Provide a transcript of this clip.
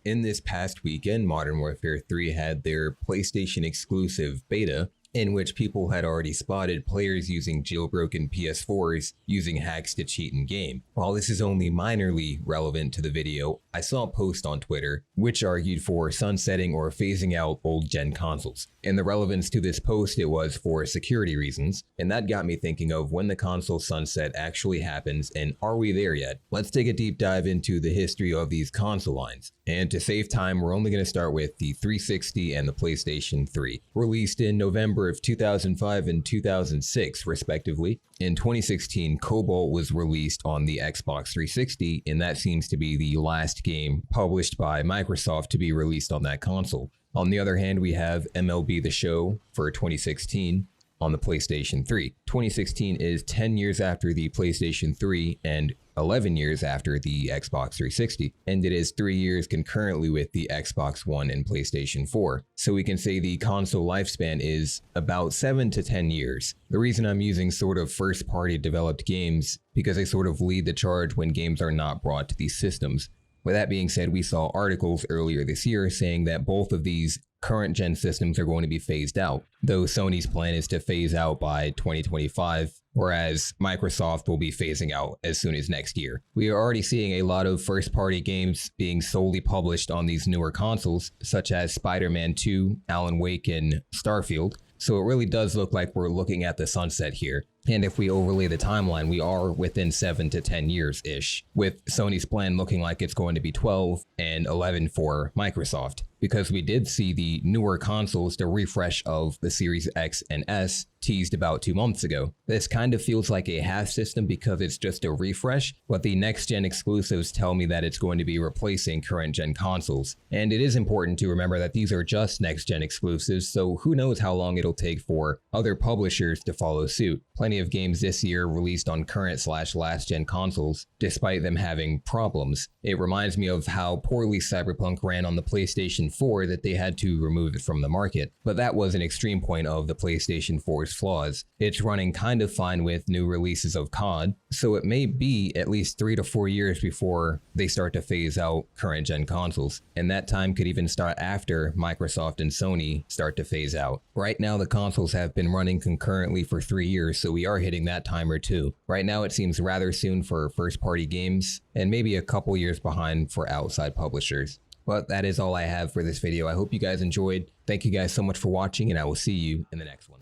In this past weekend, Modern Warfare 3 had their PlayStation exclusive beta, in which people had already spotted players using jailbroken PS4s using hacks to cheat in game. While this is only minorly relevant to the video, I saw a post on Twitter which argued for sunsetting or phasing out old gen consoles. And the relevance to this post, it was for security reasons, and that got me thinking of when the console sunset actually happens, and are we there yet? Let's take a deep dive into the history of these console lines. And to save time, we're only going to start with the 360 and the PlayStation 3. Released in November of 2005 and 2006 respectively. In 2016, Cobalt was released on the Xbox 360, and that seems to be the last game published by Microsoft to be released on that console. On the other hand, we have MLB The Show for 2016 on the PlayStation 3. 2016 is 10 years after the PlayStation 3 and 11 years after the Xbox 360, and it is 3 years concurrently with the Xbox One and PlayStation 4. So we can say the console lifespan is about 7 to 10 years. The reason I'm using sort of first-party developed games because they sort of lead the charge when games are not brought to these systems. With that being said, we saw articles earlier this year saying that both of these current gen systems are going to be phased out, though Sony's plan is to phase out by 2025, whereas Microsoft will be phasing out as soon as next year. We are already seeing a lot of first-party games being solely published on these newer consoles, such as Spider-Man 2, Alan Wake, and Starfield. So it really does look like we're looking at the sunset here. And if we overlay the timeline, we are within 7 to 10 years-ish, with Sony's plan looking like it's going to be 12 and 11 for Microsoft. Because we did see the newer consoles, the refresh of the Series X and S, teased about 2 months ago. This kind of feels like a half system because it's just a refresh, but the next-gen exclusives tell me that it's going to be replacing current-gen consoles. And it is important to remember that these are just next-gen exclusives, so who knows how long it'll take for other publishers to follow suit. Plenty of games this year released on current/last-gen consoles, despite them having problems. It reminds me of how poorly Cyberpunk ran on the PlayStation 4 that they had to remove it from the market. But that was an extreme point of the PlayStation 4's flaws. It's running kind of fine with new releases of COD, so it may be at least 3 to 4 years before they start to phase out current-gen consoles. And that time could even start after Microsoft and Sony start to phase out. Right now, the consoles have been running concurrently for 3 years, so we are hitting that timer too. Right now, it seems rather soon for first-party games, and maybe a couple years behind for outside publishers. But that is all I have for this video. I hope you guys enjoyed. Thank you guys so much for watching, and I will see you in the next one.